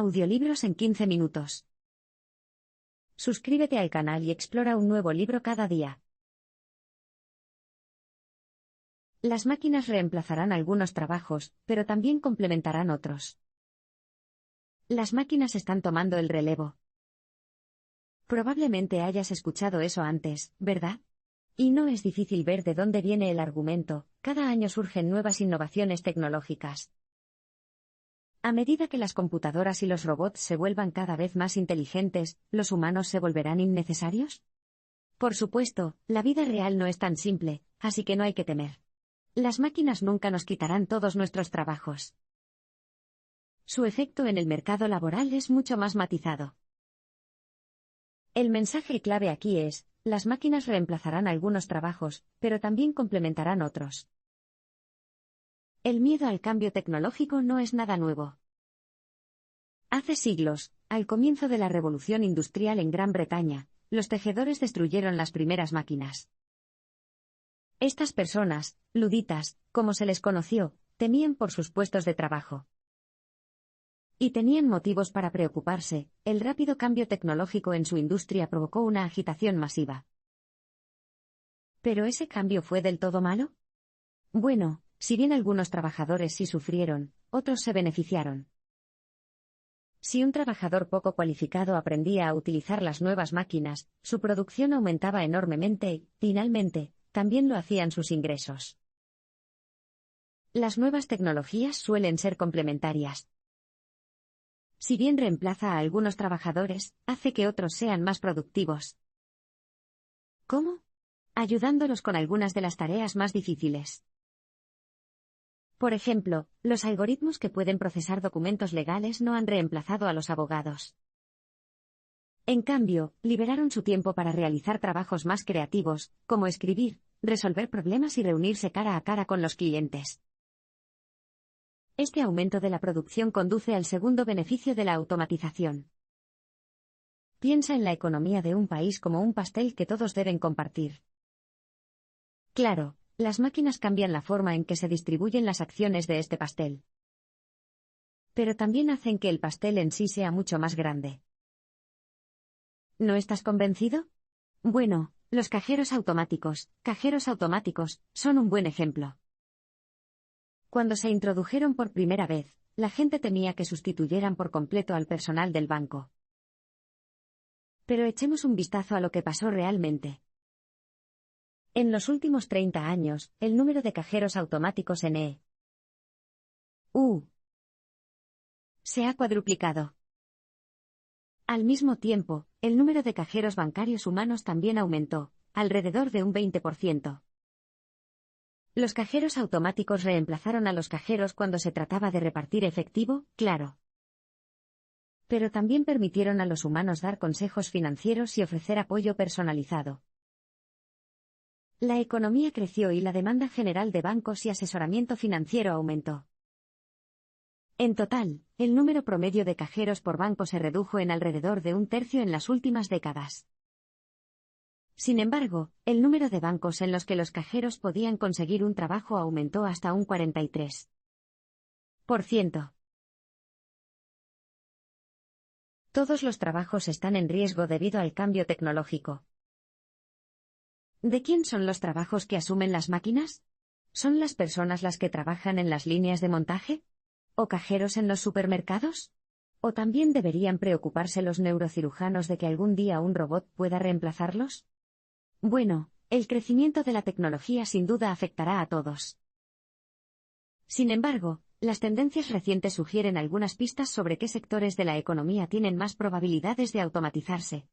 Audiolibros en 15 minutos. Suscríbete al canal y explora un nuevo libro cada día. Las máquinas reemplazarán algunos trabajos, pero también complementarán otros. Las máquinas están tomando el relevo. Probablemente hayas escuchado eso antes, ¿verdad? Y no es difícil ver de dónde viene el argumento. Cada año surgen nuevas innovaciones tecnológicas. A medida que las computadoras y los robots se vuelvan cada vez más inteligentes, ¿los humanos se volverán innecesarios? Por supuesto, la vida real no es tan simple, así que no hay que temer. Las máquinas nunca nos quitarán todos nuestros trabajos. Su efecto en el mercado laboral es mucho más matizado. El mensaje clave aquí es: las máquinas reemplazarán algunos trabajos, pero también complementarán otros. El miedo al cambio tecnológico no es nada nuevo. Hace siglos, al comienzo de la Revolución Industrial en Gran Bretaña, los tejedores destruyeron las primeras máquinas. Estas personas, luditas, como se les conoció, temían por sus puestos de trabajo. Y tenían motivos para preocuparse. El rápido cambio tecnológico en su industria provocó una agitación masiva. ¿Pero ese cambio fue del todo malo? Bueno, si bien algunos trabajadores sí sufrieron, otros se beneficiaron. Si un trabajador poco cualificado aprendía a utilizar las nuevas máquinas, su producción aumentaba enormemente y, finalmente, también lo hacían sus ingresos. Las nuevas tecnologías suelen ser complementarias. Si bien reemplaza a algunos trabajadores, hace que otros sean más productivos. ¿Cómo? Ayudándolos con algunas de las tareas más difíciles. Por ejemplo, los algoritmos que pueden procesar documentos legales no han reemplazado a los abogados. En cambio, liberaron su tiempo para realizar trabajos más creativos, como escribir, resolver problemas y reunirse cara a cara con los clientes. Este aumento de la producción conduce al segundo beneficio de la automatización. Piensa en la economía de un país como un pastel que todos deben compartir. Claro, las máquinas cambian la forma en que se distribuyen las acciones de este pastel. Pero también hacen que el pastel en sí sea mucho más grande. ¿No estás convencido? Bueno, los cajeros automáticos, son un buen ejemplo. Cuando se introdujeron por primera vez, la gente temía que sustituyeran por completo al personal del banco. Pero echemos un vistazo a lo que pasó realmente. En los últimos 30 años, el número de cajeros automáticos en EU se ha cuadruplicado. Al mismo tiempo, el número de cajeros bancarios humanos también aumentó, alrededor de un 20%. Los cajeros automáticos reemplazaron a los cajeros cuando se trataba de repartir efectivo, claro. Pero también permitieron a los humanos dar consejos financieros y ofrecer apoyo personalizado. La economía creció y la demanda general de bancos y asesoramiento financiero aumentó. En total, el número promedio de cajeros por banco se redujo en alrededor de un tercio en las últimas décadas. Sin embargo, el número de bancos en los que los cajeros podían conseguir un trabajo aumentó hasta un 43%. Todos los trabajos están en riesgo debido al cambio tecnológico. ¿De quién son los trabajos que asumen las máquinas? ¿Son las personas las que trabajan en las líneas de montaje? ¿O cajeros en los supermercados? ¿O también deberían preocuparse los neurocirujanos de que algún día un robot pueda reemplazarlos? Bueno, el crecimiento de la tecnología sin duda afectará a todos. Sin embargo, las tendencias recientes sugieren algunas pistas sobre qué sectores de la economía tienen más probabilidades de automatizarse.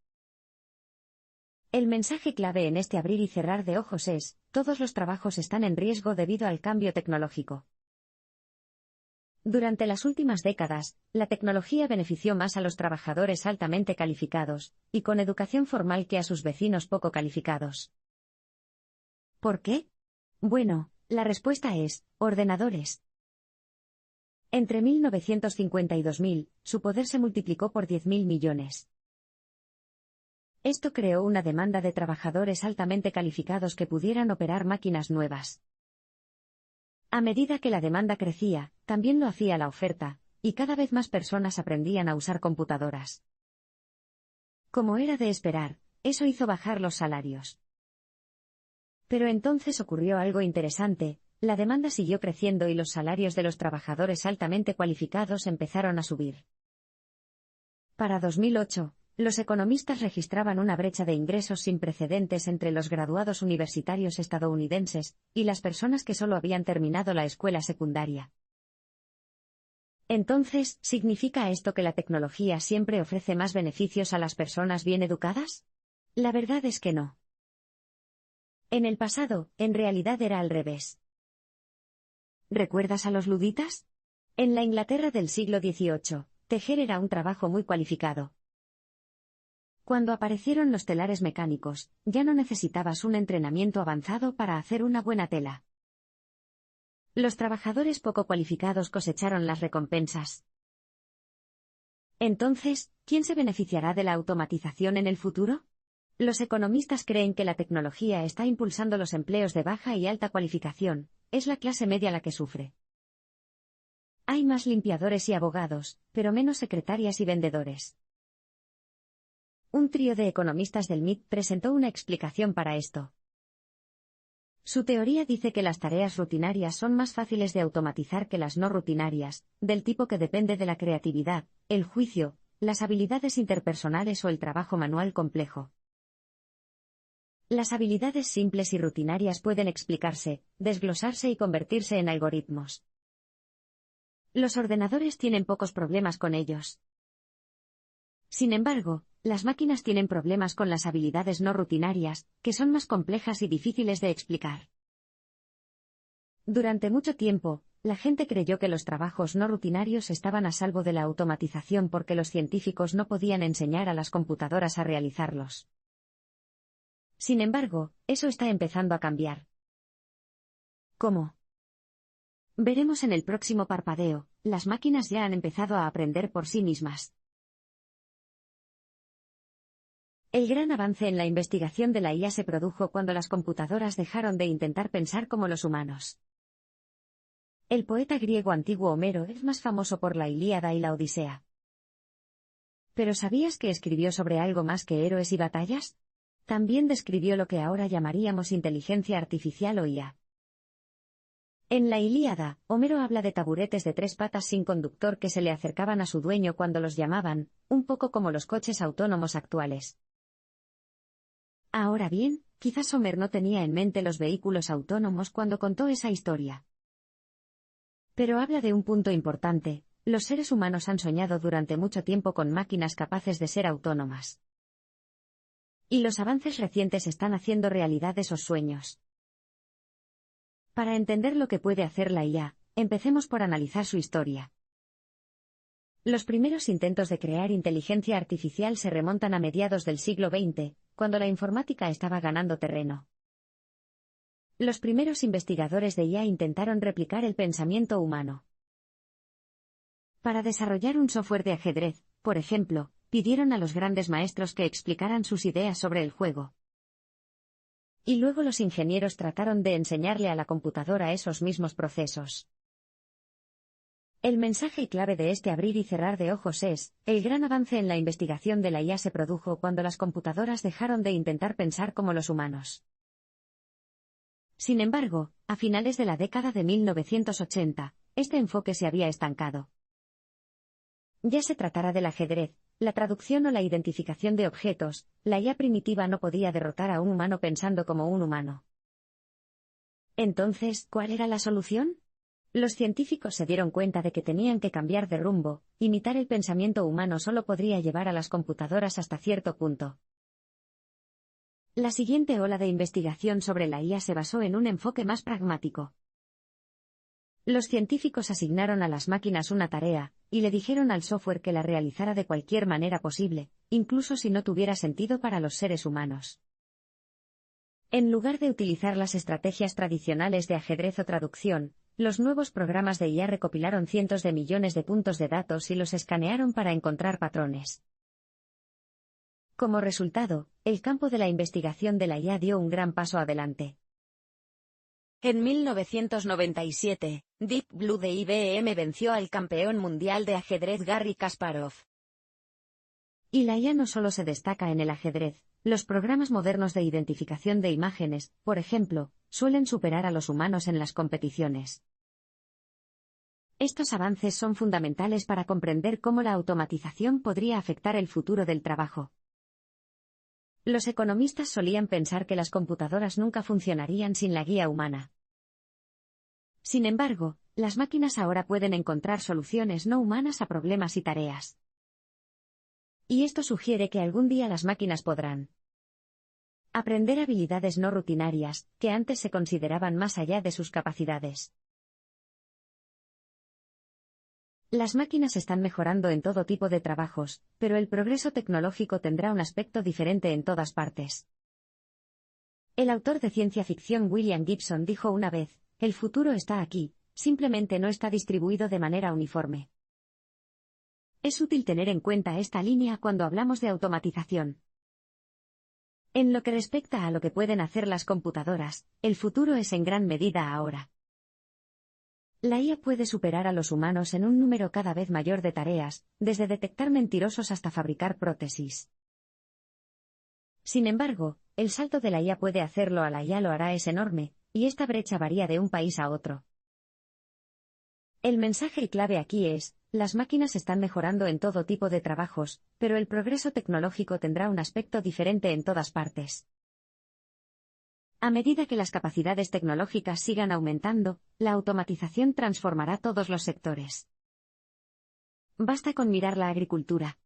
El mensaje clave en este abrir y cerrar de ojos es: todos los trabajos están en riesgo debido al cambio tecnológico. Durante las últimas décadas, la tecnología benefició más a los trabajadores altamente calificados, y con educación formal que a sus vecinos poco calificados. ¿Por qué? Bueno, la respuesta es: ordenadores. Entre 1950 y 2000, su poder se multiplicó por 10.000 millones. Esto creó una demanda de trabajadores altamente calificados que pudieran operar máquinas nuevas. A medida que la demanda crecía, también lo hacía la oferta, y cada vez más personas aprendían a usar computadoras. Como era de esperar, eso hizo bajar los salarios. Pero entonces ocurrió algo interesante, la demanda siguió creciendo y los salarios de los trabajadores altamente cualificados empezaron a subir. Para 2008, los economistas registraban una brecha de ingresos sin precedentes entre los graduados universitarios estadounidenses y las personas que solo habían terminado la escuela secundaria. Entonces, ¿significa esto que la tecnología siempre ofrece más beneficios a las personas bien educadas? La verdad es que no. En el pasado, en realidad era al revés. ¿Recuerdas a los luditas? En la Inglaterra del siglo XVIII, tejer era un trabajo muy cualificado. Cuando aparecieron los telares mecánicos, ya no necesitabas un entrenamiento avanzado para hacer una buena tela. Los trabajadores poco cualificados cosecharon las recompensas. Entonces, ¿quién se beneficiará de la automatización en el futuro? Los economistas creen que la tecnología está impulsando los empleos de baja y alta cualificación, es la clase media la que sufre. Hay más limpiadores y abogados, pero menos secretarias y vendedores. Un trío de economistas del MIT presentó una explicación para esto. Su teoría dice que las tareas rutinarias son más fáciles de automatizar que las no rutinarias, del tipo que depende de la creatividad, el juicio, las habilidades interpersonales o el trabajo manual complejo. Las habilidades simples y rutinarias pueden explicarse, desglosarse y convertirse en algoritmos. Los ordenadores tienen pocos problemas con ellos. Sin embargo, las máquinas tienen problemas con las habilidades no rutinarias, que son más complejas y difíciles de explicar. Durante mucho tiempo, la gente creyó que los trabajos no rutinarios estaban a salvo de la automatización porque los científicos no podían enseñar a las computadoras a realizarlos. Sin embargo, eso está empezando a cambiar. ¿Cómo? Veremos en el próximo parpadeo, las máquinas ya han empezado a aprender por sí mismas. El gran avance en la investigación de la IA se produjo cuando las computadoras dejaron de intentar pensar como los humanos. El poeta griego antiguo Homero es más famoso por la Ilíada y la Odisea. ¿Pero sabías que escribió sobre algo más que héroes y batallas? También describió lo que ahora llamaríamos inteligencia artificial o IA. En la Ilíada, Homero habla de taburetes de 3 patas sin conductor que se le acercaban a su dueño cuando los llamaban, un poco como los coches autónomos actuales. Ahora bien, quizás Homer no tenía en mente los vehículos autónomos cuando contó esa historia. Pero habla de un punto importante: los seres humanos han soñado durante mucho tiempo con máquinas capaces de ser autónomas. Y los avances recientes están haciendo realidad esos sueños. Para entender lo que puede hacer la IA, empecemos por analizar su historia. Los primeros intentos de crear inteligencia artificial se remontan a mediados del siglo XX, cuando la informática estaba ganando terreno. Los primeros investigadores de IA intentaron replicar el pensamiento humano. Para desarrollar un software de ajedrez, por ejemplo, pidieron a los grandes maestros que explicaran sus ideas sobre el juego. Y luego los ingenieros trataron de enseñarle a la computadora esos mismos procesos. El mensaje clave de este abrir y cerrar de ojos es: el gran avance en la investigación de la IA se produjo cuando las computadoras dejaron de intentar pensar como los humanos. Sin embargo, a finales de la década de 1980, este enfoque se había estancado. Ya se tratara del ajedrez, la traducción o la identificación de objetos, la IA primitiva no podía derrotar a un humano pensando como un humano. Entonces, ¿cuál era la solución? Los científicos se dieron cuenta de que tenían que cambiar de rumbo. Imitar el pensamiento humano solo podría llevar a las computadoras hasta cierto punto. La siguiente ola de investigación sobre la IA se basó en un enfoque más pragmático. Los científicos asignaron a las máquinas una tarea, y le dijeron al software que la realizara de cualquier manera posible, incluso si no tuviera sentido para los seres humanos. En lugar de utilizar las estrategias tradicionales de ajedrez o traducción, los nuevos programas de IA recopilaron cientos de millones de puntos de datos y los escanearon para encontrar patrones. Como resultado, el campo de la investigación de la IA dio un gran paso adelante. En 1997, Deep Blue de IBM venció al campeón mundial de ajedrez Garry Kasparov. Y la IA no solo se destaca en el ajedrez, los programas modernos de identificación de imágenes, por ejemplo, suelen superar a los humanos en las competiciones. Estos avances son fundamentales para comprender cómo la automatización podría afectar el futuro del trabajo. Los economistas solían pensar que las computadoras nunca funcionarían sin la guía humana. Sin embargo, las máquinas ahora pueden encontrar soluciones no humanas a problemas y tareas. Y esto sugiere que algún día las máquinas podrán aprender habilidades no rutinarias, que antes se consideraban más allá de sus capacidades. Las máquinas están mejorando en todo tipo de trabajos, pero el progreso tecnológico tendrá un aspecto diferente en todas partes. El autor de ciencia ficción William Gibson dijo una vez, el futuro está aquí, simplemente no está distribuido de manera uniforme. Es útil tener en cuenta esta línea cuando hablamos de automatización. En lo que respecta a lo que pueden hacer las computadoras, el futuro es en gran medida ahora. La IA puede superar a los humanos en un número cada vez mayor de tareas, desde detectar mentirosos hasta fabricar prótesis. Sin embargo, el salto de la IA puede hacerlo a la IA lo hará es enorme, y esta brecha varía de un país a otro. El mensaje clave aquí es, las máquinas están mejorando en todo tipo de trabajos, pero el progreso tecnológico tendrá un aspecto diferente en todas partes. A medida que las capacidades tecnológicas sigan aumentando, la automatización transformará todos los sectores. Basta con mirar la agricultura.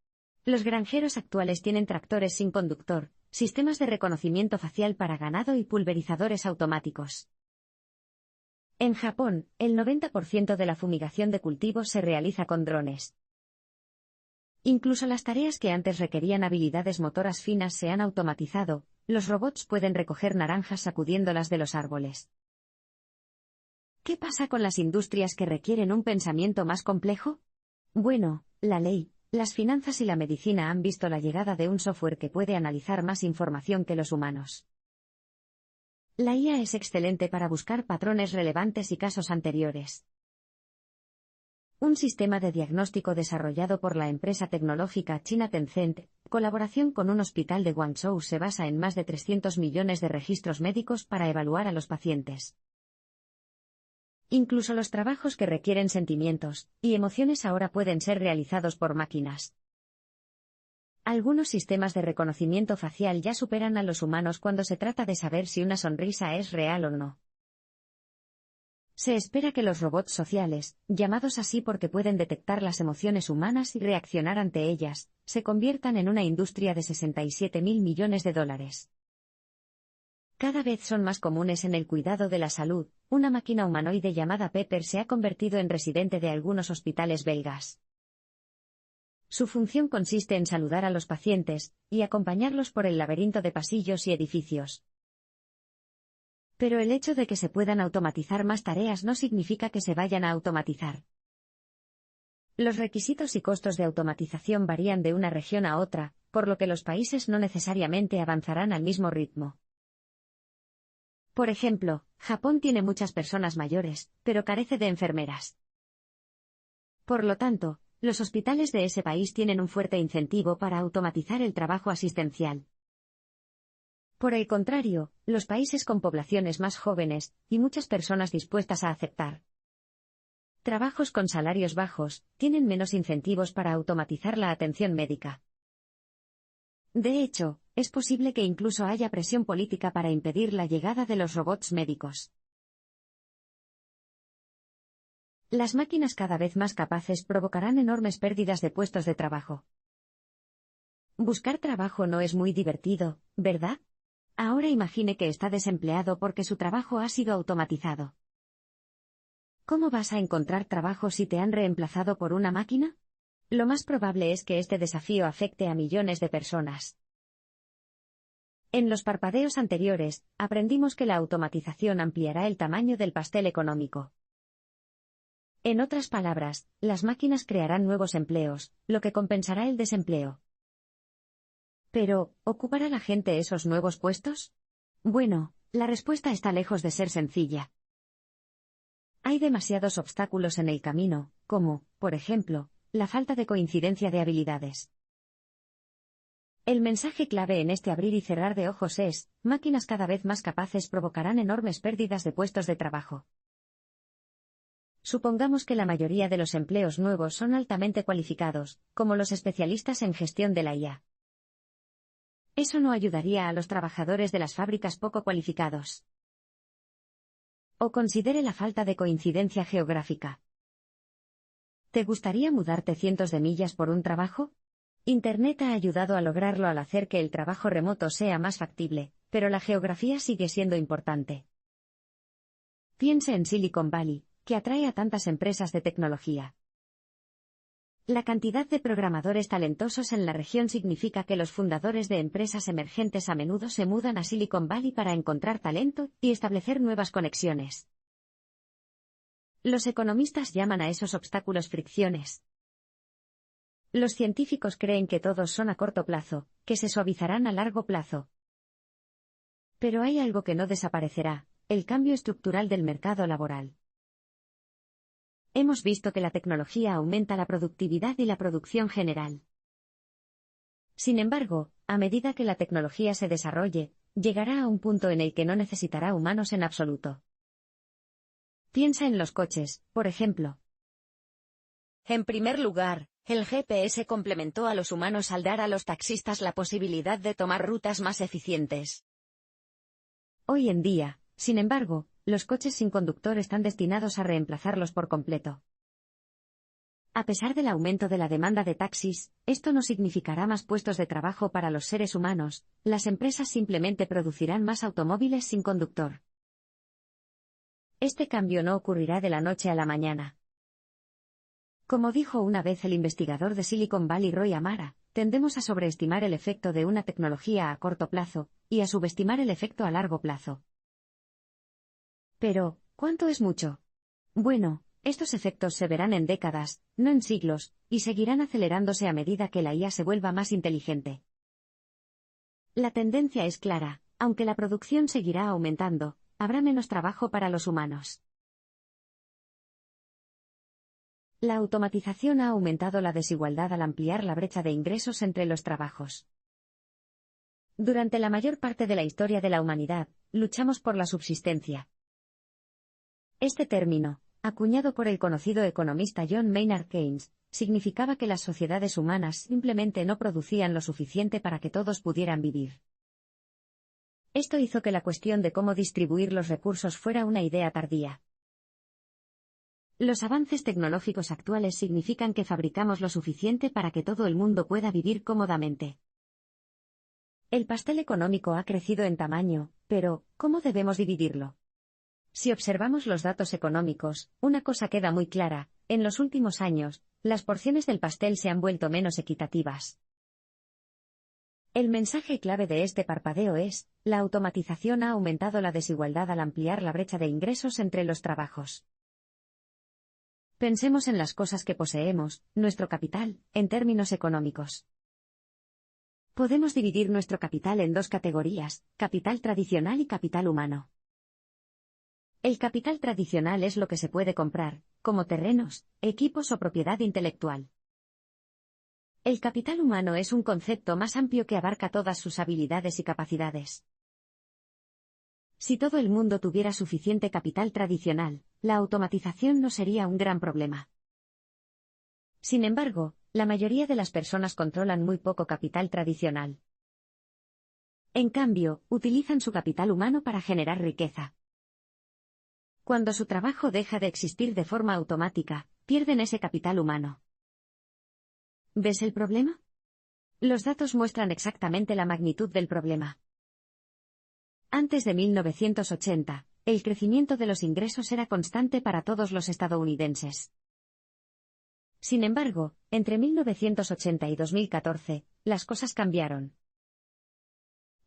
Los granjeros actuales tienen tractores sin conductor, sistemas de reconocimiento facial para ganado y pulverizadores automáticos. En Japón, el 90% de la fumigación de cultivos se realiza con drones. Incluso las tareas que antes requerían habilidades motoras finas se han automatizado, los robots pueden recoger naranjas sacudiéndolas de los árboles. ¿Qué pasa con las industrias que requieren un pensamiento más complejo? Bueno, la ley, las finanzas y la medicina han visto la llegada de un software que puede analizar más información que los humanos. La IA es excelente para buscar patrones relevantes y casos anteriores. Un sistema de diagnóstico desarrollado por la empresa tecnológica china Tencent, colaboración con un hospital de Guangzhou, se basa en más de 300 millones de registros médicos para evaluar a los pacientes. Incluso los trabajos que requieren sentimientos y emociones ahora pueden ser realizados por máquinas. Algunos sistemas de reconocimiento facial ya superan a los humanos cuando se trata de saber si una sonrisa es real o no. Se espera que los robots sociales, llamados así porque pueden detectar las emociones humanas y reaccionar ante ellas, se conviertan en una industria de 67.000 millones de dólares. Cada vez son más comunes en el cuidado de la salud. Una máquina humanoide llamada Pepper se ha convertido en residente de algunos hospitales belgas. Su función consiste en saludar a los pacientes y acompañarlos por el laberinto de pasillos y edificios. Pero el hecho de que se puedan automatizar más tareas no significa que se vayan a automatizar. Los requisitos y costos de automatización varían de una región a otra, por lo que los países no necesariamente avanzarán al mismo ritmo. Por ejemplo, Japón tiene muchas personas mayores, pero carece de enfermeras. Por lo tanto, los hospitales de ese país tienen un fuerte incentivo para automatizar el trabajo asistencial. Por el contrario, los países con poblaciones más jóvenes, y muchas personas dispuestas a aceptar trabajos con salarios bajos, tienen menos incentivos para automatizar la atención médica. De hecho, es posible que incluso haya presión política para impedir la llegada de los robots médicos. Las máquinas cada vez más capaces provocarán enormes pérdidas de puestos de trabajo. Buscar trabajo no es muy divertido, ¿verdad? Ahora imagine que está desempleado porque su trabajo ha sido automatizado. ¿Cómo vas a encontrar trabajo si te han reemplazado por una máquina? Lo más probable es que este desafío afecte a millones de personas. En los parpadeos anteriores, aprendimos que la automatización ampliará el tamaño del pastel económico. En otras palabras, las máquinas crearán nuevos empleos, lo que compensará el desempleo. Pero, ¿ocupará la gente esos nuevos puestos? Bueno, la respuesta está lejos de ser sencilla. Hay demasiados obstáculos en el camino, como, por ejemplo, la falta de coincidencia de habilidades. El mensaje clave en este abrir y cerrar de ojos es: máquinas cada vez más capaces provocarán enormes pérdidas de puestos de trabajo. Supongamos que la mayoría de los empleos nuevos son altamente cualificados, como los especialistas en gestión de la IA. Eso no ayudaría a los trabajadores de las fábricas poco cualificados. O considere la falta de coincidencia geográfica. ¿Te gustaría mudarte cientos de millas por un trabajo? Internet ha ayudado a lograrlo al hacer que el trabajo remoto sea más factible, pero la geografía sigue siendo importante. Piense en Silicon Valley, que atrae a tantas empresas de tecnología. La cantidad de programadores talentosos en la región significa que los fundadores de empresas emergentes a menudo se mudan a Silicon Valley para encontrar talento y establecer nuevas conexiones. Los economistas llaman a esos obstáculos fricciones. Los científicos creen que todos son a corto plazo, que se suavizarán a largo plazo. Pero hay algo que no desaparecerá: el cambio estructural del mercado laboral. Hemos visto que la tecnología aumenta la productividad y la producción general. Sin embargo, a medida que la tecnología se desarrolle, llegará a un punto en el que no necesitará humanos en absoluto. Piensa en los coches, por ejemplo. En primer lugar, el GPS complementó a los humanos al dar a los taxistas la posibilidad de tomar rutas más eficientes. Hoy en día, sin embargo, los coches sin conductor están destinados a reemplazarlos por completo. A pesar del aumento de la demanda de taxis, esto no significará más puestos de trabajo para los seres humanos. Las empresas simplemente producirán más automóviles sin conductor. Este cambio no ocurrirá de la noche a la mañana. Como dijo una vez el investigador de Silicon Valley Roy Amara, tendemos a sobreestimar el efecto de una tecnología a corto plazo, y a subestimar el efecto a largo plazo. Pero, ¿cuánto es mucho? Bueno, estos efectos se verán en décadas, no en siglos, y seguirán acelerándose a medida que la IA se vuelva más inteligente. La tendencia es clara: aunque la producción seguirá aumentando, habrá menos trabajo para los humanos. La automatización ha aumentado la desigualdad al ampliar la brecha de ingresos entre los trabajos. Durante la mayor parte de la historia de la humanidad, luchamos por la subsistencia. Este término, acuñado por el conocido economista John Maynard Keynes, significaba que las sociedades humanas simplemente no producían lo suficiente para que todos pudieran vivir. Esto hizo que la cuestión de cómo distribuir los recursos fuera una idea tardía. Los avances tecnológicos actuales significan que fabricamos lo suficiente para que todo el mundo pueda vivir cómodamente. El pastel económico ha crecido en tamaño, pero ¿cómo debemos dividirlo? Si observamos los datos económicos, una cosa queda muy clara: en los últimos años, las porciones del pastel se han vuelto menos equitativas. El mensaje clave de este parpadeo es: la automatización ha aumentado la desigualdad al ampliar la brecha de ingresos entre los trabajos. Pensemos en las cosas que poseemos, nuestro capital, en términos económicos. Podemos dividir nuestro capital en dos categorías: capital tradicional y capital humano. El capital tradicional es lo que se puede comprar, como terrenos, equipos o propiedad intelectual. El capital humano es un concepto más amplio que abarca todas sus habilidades y capacidades. Si todo el mundo tuviera suficiente capital tradicional, la automatización no sería un gran problema. Sin embargo, la mayoría de las personas controlan muy poco capital tradicional. En cambio, utilizan su capital humano para generar riqueza. Cuando su trabajo deja de existir de forma automática, pierden ese capital humano. ¿Ves el problema? Los datos muestran exactamente la magnitud del problema. Antes de 1980, el crecimiento de los ingresos era constante para todos los estadounidenses. Sin embargo, entre 1980 y 2014, las cosas cambiaron.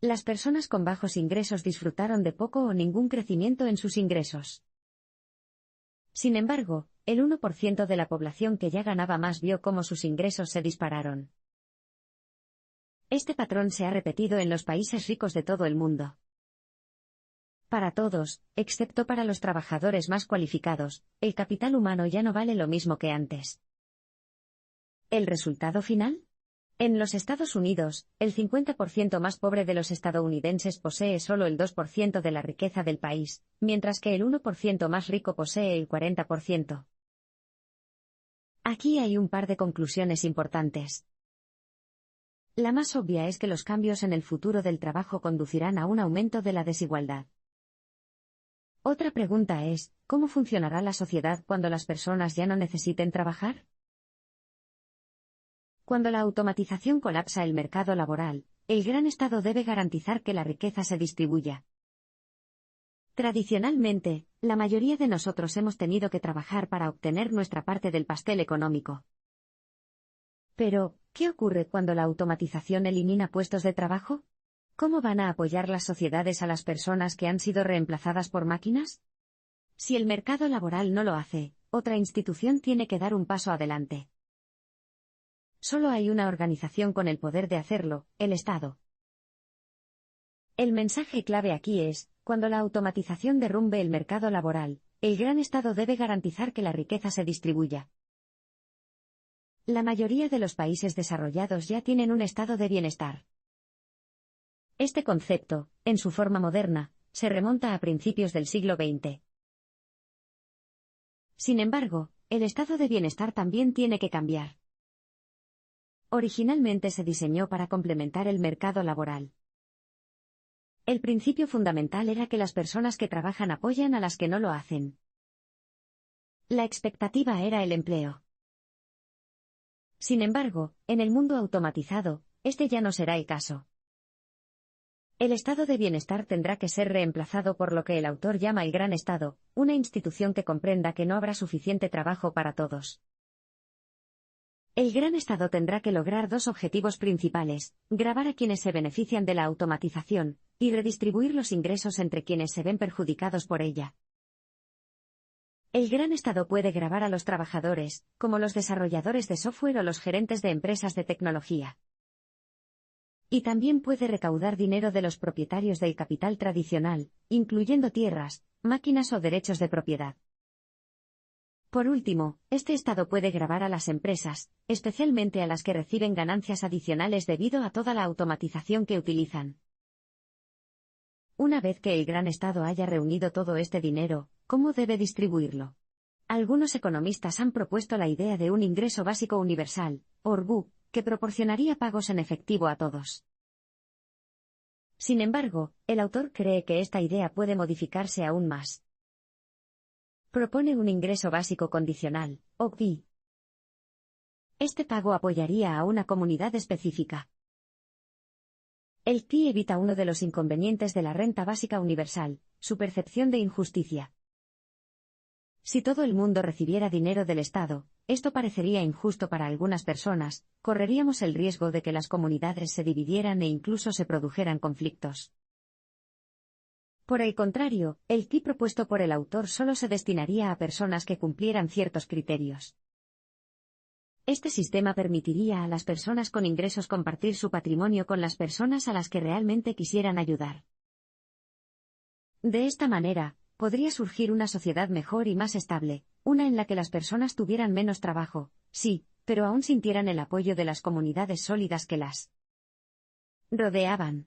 Las personas con bajos ingresos disfrutaron de poco o ningún crecimiento en sus ingresos. Sin embargo, el 1% de la población que ya ganaba más vio cómo sus ingresos se dispararon. Este patrón se ha repetido en los países ricos de todo el mundo. Para todos, excepto para los trabajadores más cualificados, el capital humano ya no vale lo mismo que antes. ¿El resultado final? En los Estados Unidos, el 50% más pobre de los estadounidenses posee solo el 2% de la riqueza del país, mientras que el 1% más rico posee el 40%. Aquí hay un par de conclusiones importantes. La más obvia es que los cambios en el futuro del trabajo conducirán a un aumento de la desigualdad. Otra pregunta es, ¿cómo funcionará la sociedad cuando las personas ya no necesiten trabajar? Cuando la automatización colapsa el mercado laboral, el gran Estado debe garantizar que la riqueza se distribuya. Tradicionalmente, la mayoría de nosotros hemos tenido que trabajar para obtener nuestra parte del pastel económico. Pero, ¿qué ocurre cuando la automatización elimina puestos de trabajo? ¿Cómo van a apoyar las sociedades a las personas que han sido reemplazadas por máquinas? Si el mercado laboral no lo hace, otra institución tiene que dar un paso adelante. Solo hay una organización con el poder de hacerlo, el Estado. El mensaje clave aquí es, cuando la automatización derrumbe el mercado laboral, el gran Estado debe garantizar que la riqueza se distribuya. La mayoría de los países desarrollados ya tienen un estado de bienestar. Este concepto, en su forma moderna, se remonta a principios del siglo XX. Sin embargo, el estado de bienestar también tiene que cambiar. Originalmente se diseñó para complementar el mercado laboral. El principio fundamental era que las personas que trabajan apoyan a las que no lo hacen. La expectativa era el empleo. Sin embargo, en el mundo automatizado, este ya no será el caso. El estado de bienestar tendrá que ser reemplazado por lo que el autor llama el gran Estado, una institución que comprenda que no habrá suficiente trabajo para todos. El gran Estado tendrá que lograr dos objetivos principales: gravar a quienes se benefician de la automatización, y redistribuir los ingresos entre quienes se ven perjudicados por ella. El gran Estado puede gravar a los trabajadores, como los desarrolladores de software o los gerentes de empresas de tecnología. Y también puede recaudar dinero de los propietarios del capital tradicional, incluyendo tierras, máquinas o derechos de propiedad. Por último, este Estado puede gravar a las empresas, especialmente a las que reciben ganancias adicionales debido a toda la automatización que utilizan. Una vez que el gran Estado haya reunido todo este dinero, ¿cómo debe distribuirlo? Algunos economistas han propuesto la idea de un ingreso básico universal, ORBU, que proporcionaría pagos en efectivo a todos. Sin embargo, el autor cree que esta idea puede modificarse aún más. Propone un ingreso básico condicional, OBI. Este pago apoyaría a una comunidad específica. El PI evita uno de los inconvenientes de la renta básica universal, su percepción de injusticia. Si todo el mundo recibiera dinero del Estado, esto parecería injusto para algunas personas, correríamos el riesgo de que las comunidades se dividieran e incluso se produjeran conflictos. Por el contrario, el PI propuesto por el autor solo se destinaría a personas que cumplieran ciertos criterios. Este sistema permitiría a las personas con ingresos compartir su patrimonio con las personas a las que realmente quisieran ayudar. De esta manera, podría surgir una sociedad mejor y más estable, una en la que las personas tuvieran menos trabajo, sí, pero aún sintieran el apoyo de las comunidades sólidas que las rodeaban.